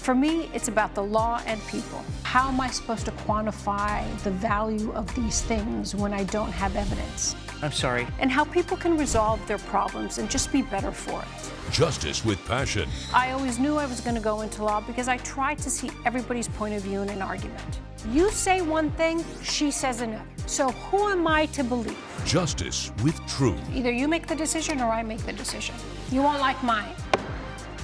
For me, it's about the law and people. How am I supposed to quantify the value of these things when I don't have evidence? I'm sorry. And how people can resolve their problems and just be better for it. Justice with passion. I always knew I was going to go into law because I tried to see everybody's point of view in an argument. You say one thing, she says another. So who am I to believe? Justice with truth. Either you make the decision or I make the decision. You won't like mine.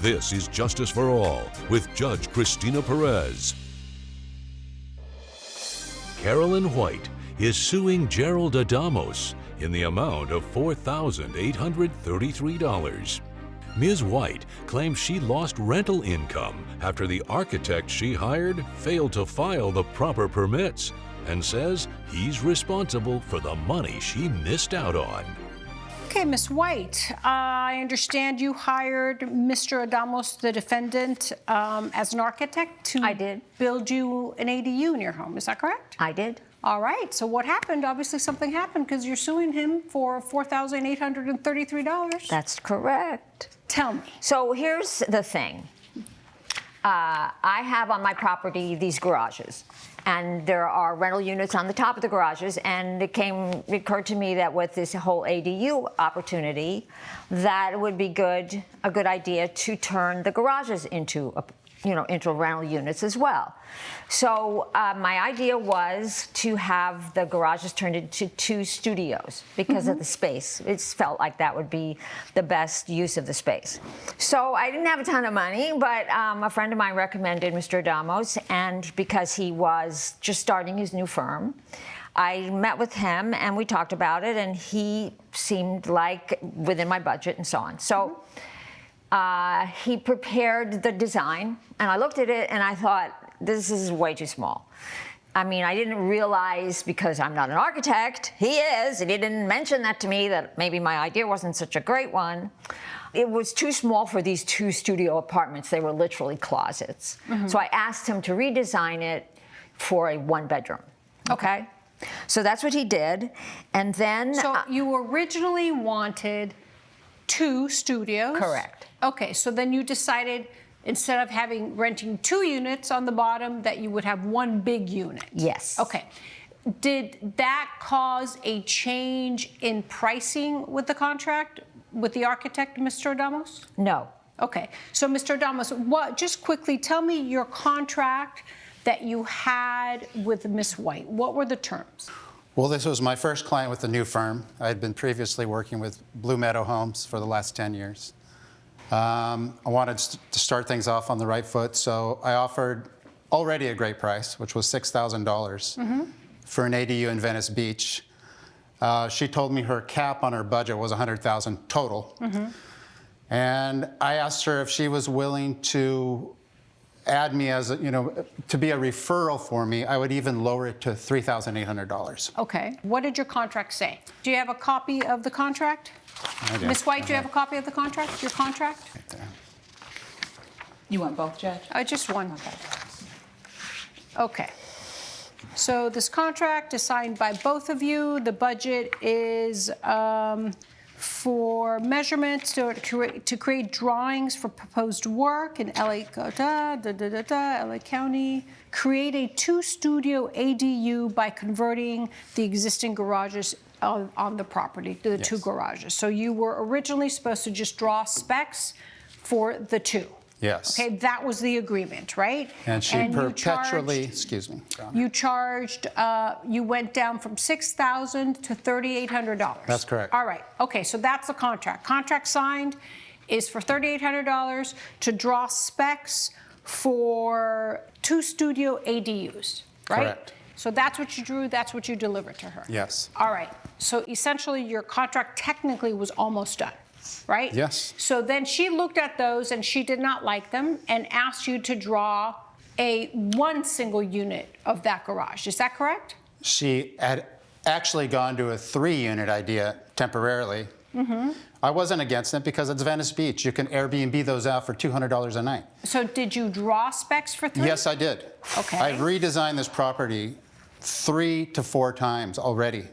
This is Justice for All with Judge Cristina Perez. Carolyn White is suing Gerald Adamos in the amount of $4,833. Ms. White claims she lost rental income after the architect she hired failed to file the proper permits and says he's responsible for the money she missed out on. Okay, Ms. White, I understand you hired Mr. Adamos, the defendant, as an architect to build you an ADU in your home. Is that correct? I did. All right. So what happened? Obviously something happened because you're suing him for $4,833. That's correct. Tell me. So here's the thing. I have on my property these garages, and there are rental units on the top of the garages, and it occurred to me that with this whole ADU opportunity, that it would be a good idea to turn the garages into rental units as well. So my idea was to have the garages turned into 2 studios because of the space. It felt like that would be the best use of the space. So I didn't have a ton of money, but a friend of mine recommended Mr. Adamos, and because he was just starting his new firm, I met with him and we talked about it, and he seemed like within my budget and so on. So he prepared the design, and I looked at it and I thought, this is way too small. I mean, I didn't realize, because I'm not an architect, he is, and he didn't mention that to me, that maybe my idea wasn't such a great one. It was too small for these 2 studio apartments. They were literally closets. So I asked him to redesign it for a 1-bedroom. Okay? So that's what he did. And then... So you originally wanted 2 studios? Correct. Okay, so then you decided, instead of renting 2 units on the bottom, that you would have 1 big unit? Yes. Okay. Did that cause a change in pricing with the contract, with the architect, Mr. Adamos? No. Okay. So, Mr. Adamos, just quickly tell me your contract that you had with Ms. White. What were the terms? Well, this was my first client with the new firm. I had been previously working with Blue Meadow Homes for the last 10 years. I wanted to start things off on the right foot, so I offered already a great price, which was $6,000 for an ADU in Venice Beach. She told me her cap on her budget was $100,000 total. And I asked her if she was willing to add me as, to be a referral for me. I would even lower it to $3,800. Okay. What did your contract say? Do you have a copy of the contract? I do. Ms. White, do you have a copy of the contract, your contract? Right there. You want both, Judge? Just one. Okay. Okay. So this contract is signed by both of you. The budget is for measurements to create drawings for proposed work in LA County. Create a 2-studio ADU by converting the existing garages on the property, the 2 garages. So you were originally supposed to just draw specs for the 2. Yes. Okay, that was the agreement, right? And she perpetually, excuse me. You charged, you went down from $6,000 to $3,800. That's correct. All right, okay, so that's the contract. Contract signed is for $3,800 to draw specs for 2 studio ADUs, right? Correct. So that's what you drew, that's what you delivered to her. Yes. All right, so essentially your contract technically was almost done, right? Yes. So then she looked at those and she did not like them and asked you to draw a 1 single unit of that garage. Is that correct? She had actually gone to a 3-unit idea temporarily. I wasn't against it because it's Venice Beach. You can Airbnb those out for $200 a night. So did you draw specs for 3? Yes, I did. Okay. I've redesigned this property 3 to 4 times already.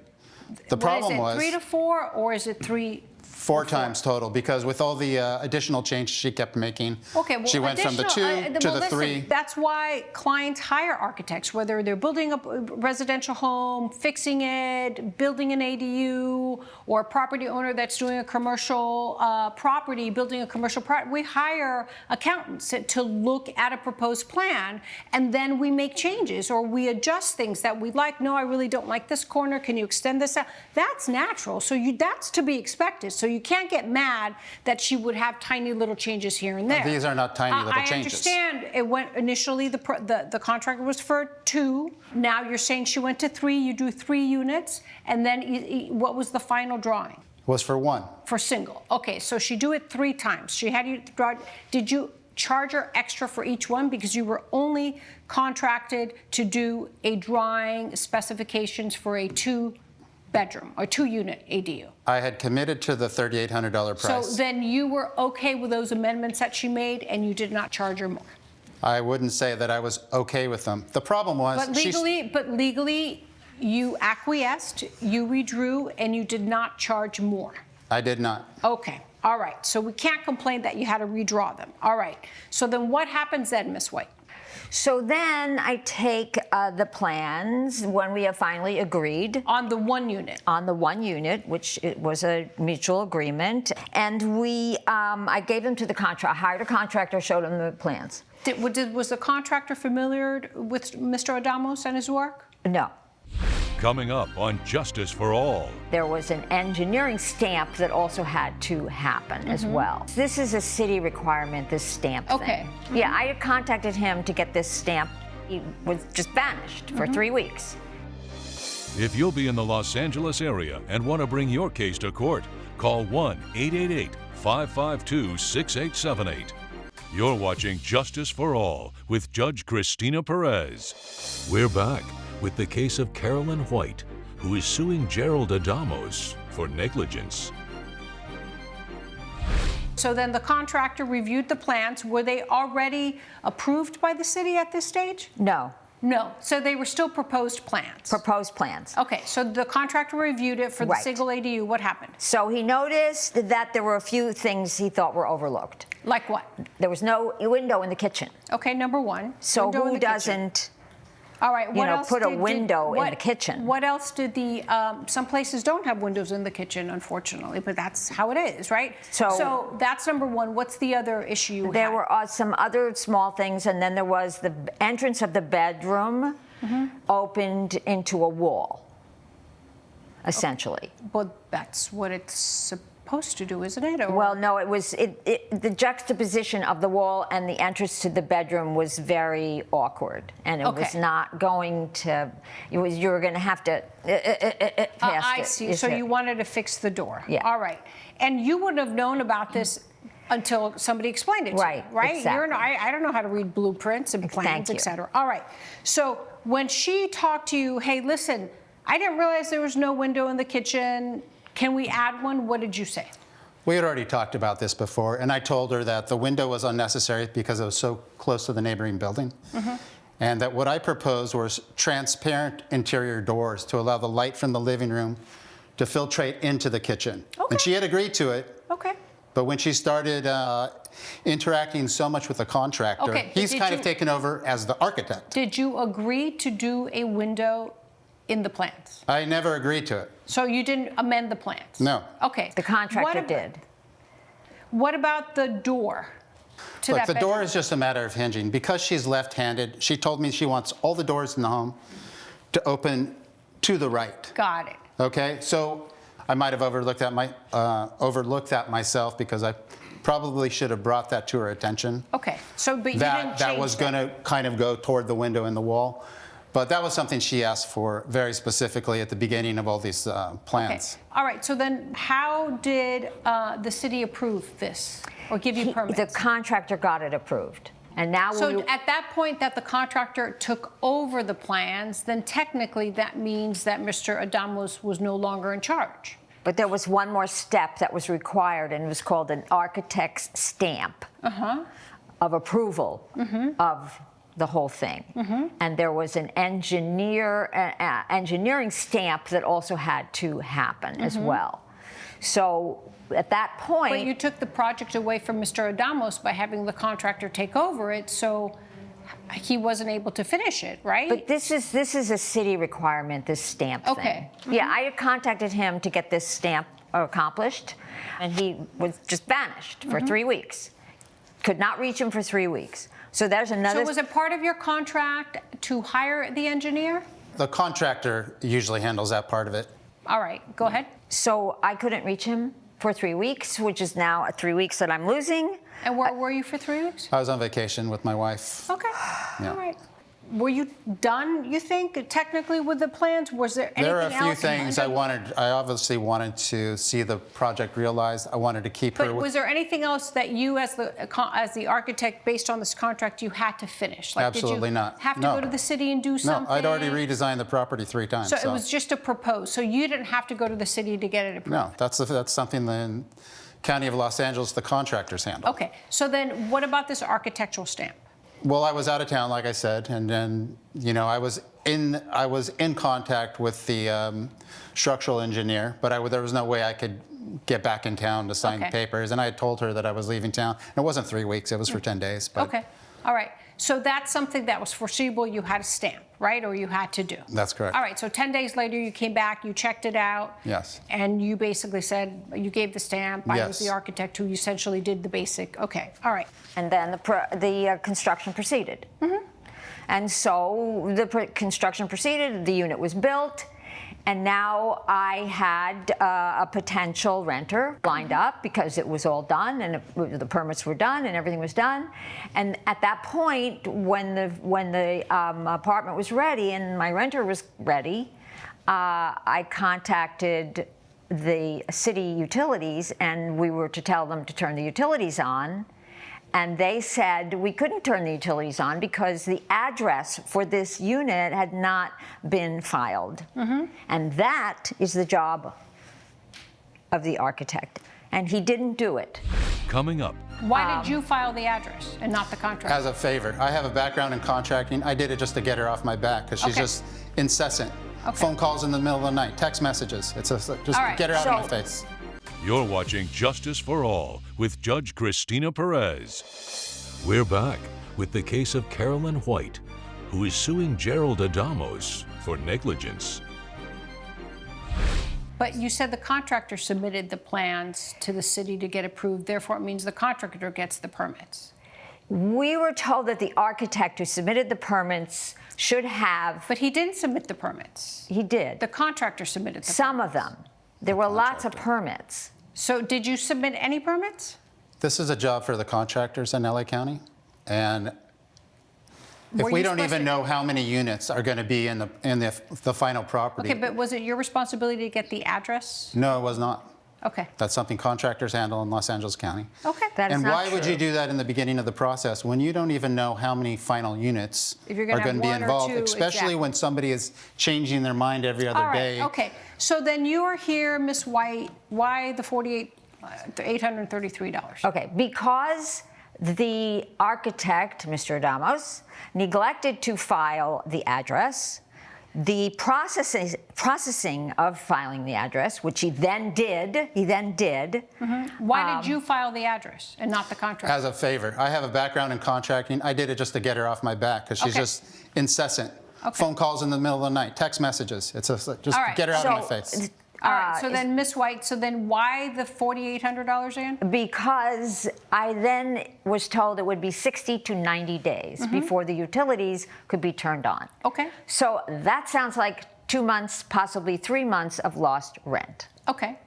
The problem was 3 to 4, or is it 3 4 times total, because with all the additional changes she kept making, Okay, well, she went from the 2 to well, the listen, 3. That's why clients hire architects, whether they're building a residential home, fixing it, building an ADU, or a property owner that's doing a commercial property, building a commercial property. We hire accountants to look at a proposed plan, and then we make changes or we adjust things that we like. No, I really don't like this corner. Can you extend this out? That's natural. So that's to be expected. So you can't get mad that she would have tiny little changes here and there. These are not tiny little changes. I understand it went initially, the contract was for 2. Now you're saying she went to 3. You do 3 units. And then what was the final drawing? Was for 1. For single. Okay, so she do it 3 times. She had you draw. Did you charge her extra for each one because you were only contracted to do a drawing specifications for a 2-bedroom or 2-unit ADU? I had committed to the $3,800 price. So then you were okay with those amendments that she made, and you did not charge her more. I wouldn't say that I was okay with them. The problem was But legally, you acquiesced, you redrew, and you did not charge more. I did not. Okay. All right. So we can't complain that you had to redraw them. All right. So then what happens then, Ms. White? So then I take the plans when we have finally agreed. On the 1 unit. On the 1 unit, which it was a mutual agreement. And I gave them to the contractor. I hired a contractor, showed him the plans. Was the contractor familiar with Mr. Adamos and his work? No. Coming up on Justice for All. There was an engineering stamp that also had to happen as well. This is a city requirement, this stamp thing. Okay. Yeah, I had contacted him to get this stamp. He was just vanished for 3 weeks. If you'll be in the Los Angeles area and want to bring your case to court, call 1-888-552-6878. You're watching Justice for All with Judge Cristina Perez. We're back with the case of Carolyn White, who is suing Gerald Adamos for negligence. So then the contractor reviewed the plans. Were they already approved by the city at this stage? No. No. So they were still proposed plans. Proposed plans. Okay. So the contractor reviewed it for the Right. single ADU. What happened? So he noticed that there were a few things he thought were overlooked. Like what? There was no window in the kitchen. Okay. Number 1. So window in who the kitchen. doesn't? All right. What know, else put a window in the kitchen. What else did some places don't have windows in the kitchen, unfortunately, but that's how it is, right? So that's number 1. What's the other issue you There had? were some other small things, and then there was the entrance of the bedroom opened into a wall, essentially. Well, that's what it's supposed to do, isn't it? Or? Well, no, it was the juxtaposition of the wall and the entrance to the bedroom was very awkward, and it was not going to. You were going to have to pass I it. see. So you wanted to fix the door. Yeah. All right. And you wouldn't have known about this until somebody explained it to Right, you, right? exactly. I don't know how to read blueprints and plans, you. et cetera. All right. So when she talked to you, hey, listen, I didn't realize there was no window in the kitchen. Can we add one? What did you say? We had already talked about this before, and I told her that the window was unnecessary because it was so close to the neighboring building, and that what I proposed was transparent interior doors to allow the light from the living room to filtrate into the kitchen. Okay. And she had agreed to it, Okay. but when she started interacting so much with the contractor, Okay, he's did kind you- of taken over as the architect. Did you agree to do a window in the plans? I never agreed to it. So you didn't amend the plans? No. Okay. The contractor did. What about the door to Look, that the door bedroom? is just a matter of hinging. Because she's left-handed, she told me she wants all the doors in the home to open to the right. Got it. Okay, so I might have overlooked that myself because I probably should have brought that to her attention. Okay. So, but you didn't change That was going to kind of go toward the window in the wall. But that was something she asked for very specifically at the beginning of all these plans. Okay. All right. So then how did the city approve this or give you permits? The contractor got it approved, and now So at that point that the contractor took over the plans, then technically that means that Mr. Adamos was no longer in charge. But there was one more step that was required, and it was called an architect's stamp of approval of the whole thing. And there was an engineering stamp that also had to happen as well. So at that point, But you took the project away from Mr. Adamos by having the contractor take over it, so he wasn't able to finish it, right? but this is a city requirement, this stamp thing. Okay. Yeah, I had contacted him to get this stamp accomplished, and he was just vanished for 3 weeks. Could not reach him for 3 weeks. So there's another. So was it part of your contract to hire the engineer? The contractor usually handles that part of it. All right, go ahead. So I couldn't reach him for 3 weeks, which is now 3 weeks that I'm losing. And where were you for 3 weeks? I was on vacation with my wife. Okay, Yeah. all right. Were you done, you think, technically with the plans? Was there anything There else? are a few things I obviously wanted to see the project realized. I wanted to keep her But with. was there anything else that you, as the architect, based on this contract, you had to finish? Like, Absolutely did you not. have to No. go to the city and do No, something? I'd already redesigned the property 3 times. So it was just a propose. So you didn't have to go to the city to get it approved? No, that's something the County of Los Angeles, the contractors handle. Okay. So then what about this architectural stamp? Well, I was out of town, like I said, and then I was in contact with the structural engineer, but there was no way I could get back in town to sign Okay. the papers. And I had told her that I was leaving town. It wasn't 3 weeks; it was for 10 days. But Okay. All right. So that's something that was foreseeable. You had a stamp, right? Or you had to do. That's correct. All right. So 10 days later, you came back, you checked it out. Yes. And you basically said, you gave the stamp. I was Yes. the architect who essentially did the basic. Okay. All right. And then the construction proceeded. And so the construction proceeded, the unit was built, and now I had a potential renter lined up because it was all done and the permits were done and everything was done. And at that point, when the apartment was ready and my renter was ready, I contacted the city utilities, and we were to tell them to turn the utilities on. And they said we couldn't turn the utilities on because the address for this unit had not been filed. And that is the job of the architect. And he didn't do it. Coming up, Why did you file the address and not the contract? As a favor, I have a background in contracting. I did it just to get her off my back because she's Okay. just incessant. Okay. Phone calls in the middle of the night, text messages. It's just All right, get her out of my so- face. you're watching Justice for All with Judge Cristina Perez. We're back with the case of Carolyn White, who is suing Gerald Adamos for negligence. But you said the contractor submitted the plans to the city to get approved. Therefore, it means the contractor gets the permits. We were told that the architect who submitted the permits should have, But he didn't submit the permits. he did, The contractor submitted the some of them. There were lots of permits. So did you submit any permits? This is a job for the contractors in LA County, and if Were we you don't supposed even to- know how many units are going to be in the final property. Okay, but was it your responsibility to get the address? No, it was not. Okay. That's something contractors handle in Los Angeles County. Okay. That is And not why would true. you do that in the beginning of the process when you don't even know how many final units If you're are gonna going to have be one or involved, two, especially exactly. when somebody is changing their mind every other All right, day. okay. So then you are here, Ms. White. Why the $833? Okay, because the architect, Mr. Adamos, neglected to file the address. The processing of filing the address, which he then did. Why did you file the address and not the contractor? As a favor, I have a background in contracting. I did it just to get her off my back because she's Okay. just incessant. Okay. Phone calls in the middle of the night, text messages. It's just All right, get her out of my so- face. All right, so then, Ms. White, so then why the $4,800 again? Because I then was told it would be 60 to 90 days before the utilities could be turned on. Okay. So that sounds like 2 months, possibly 3 months of lost rent. Okay.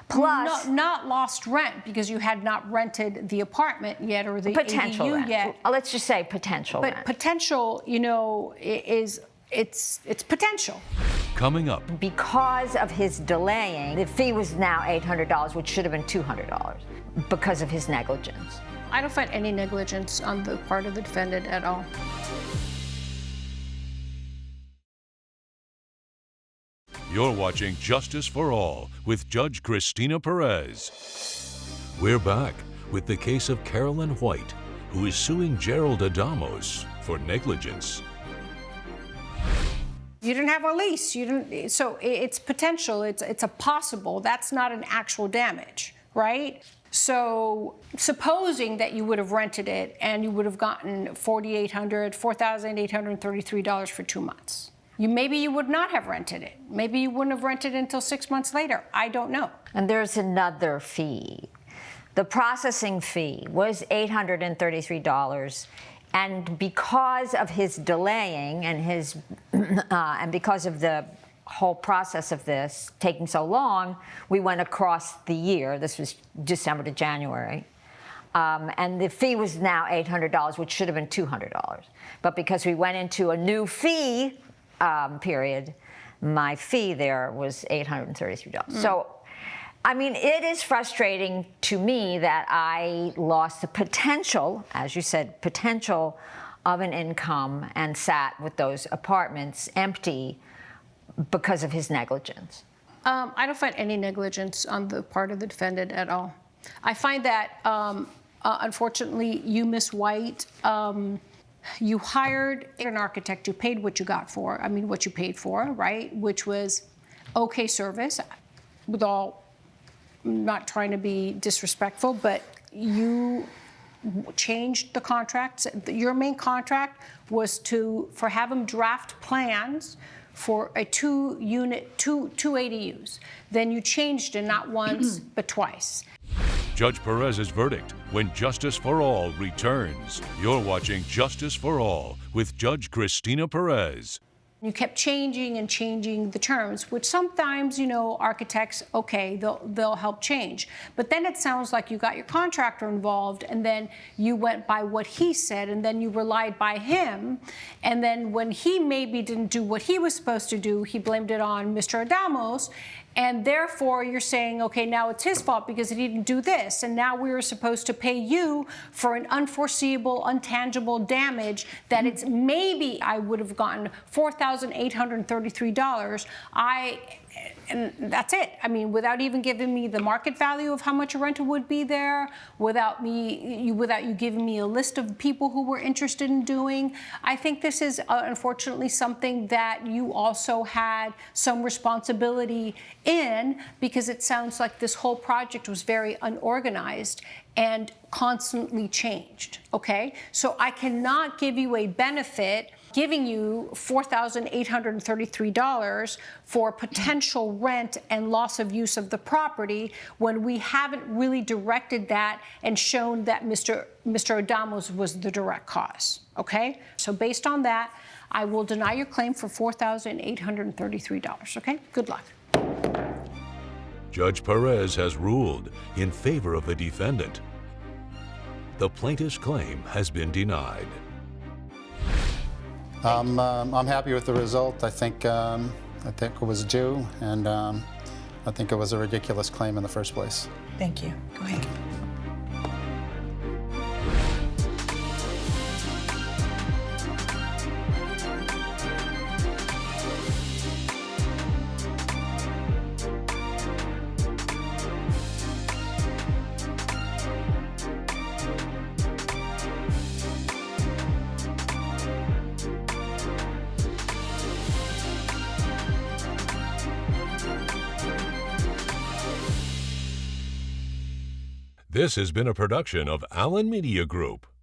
Plus, Not lost rent because you had not rented the apartment yet or the potential ADU rent. yet. Let's just say potential But rent. potential, it's potential. Coming up, Because of his delaying, the fee was now $800, which should have been $200 because of his negligence. I don't find any negligence on the part of the defendant at all. you're watching Justice for All with Judge Cristina Perez. We're back with the case of Carolyn White, who is suing Gerald Adamos for negligence. You didn't have a lease. You didn't. So it's potential. It's a possible. That's not an actual damage, right? So supposing that you would have rented it and you would have gotten $4,833 for 2 months. Maybe you would not have rented it. Maybe you wouldn't have rented it until 6 months later. I don't know. And there's another fee. The processing fee was $833. And because of his delaying and and because of the whole process of this taking so long, we went across the year. This was December to January. And the fee was now $800, which should have been $200. But because we went into a new fee period, my fee there was $833. So, I mean, it is frustrating to me that I lost the potential, as you said, potential of an income and sat with those apartments empty because of his negligence. I don't find any negligence on the part of the defendant at all. I find that, unfortunately, you, Miss White, you hired an architect. You paid what you got for. I mean, what you paid for, right? Which was okay service, with all. I'm not trying to be disrespectful, but you changed the contracts. Your main contract was for have him draft plans for a 2-unit, two ADUs. Then you changed it not once, but twice. Judge Perez's verdict when Justice for All returns. You're watching Justice for All with Judge Cristina Perez. You kept changing and changing the terms, which sometimes, architects, okay, they'll help change. But then it sounds like you got your contractor involved, and then you went by what he said, and then you relied by him. And then when he maybe didn't do what he was supposed to do, he blamed it on Mr. Adamos. And therefore, you're saying, okay, now it's his fault because he didn't do this. And now we were supposed to pay you for an unforeseeable, untangible damage that it's maybe I would have gotten $4,833. And that's it. I mean, without even giving me the market value of how much a rental would be there, without you giving me a list of people who were interested in doing. I think this is unfortunately something that you also had some responsibility in, because it sounds like this whole project was very unorganized and constantly changed, okay? So I cannot give you a benefit giving you $4,833 for potential rent and loss of use of the property when we haven't really directed that and shown that Mr. Adamos was the direct cause, okay? So based on that, I will deny your claim for $4,833, okay? Good luck. Judge Perez has ruled in favor of the defendant. The plaintiff's claim has been denied. I'm happy with the result. I think it was due, and I think it was a ridiculous claim in the first place. Thank you. Go ahead. This has been a production of Allen Media Group.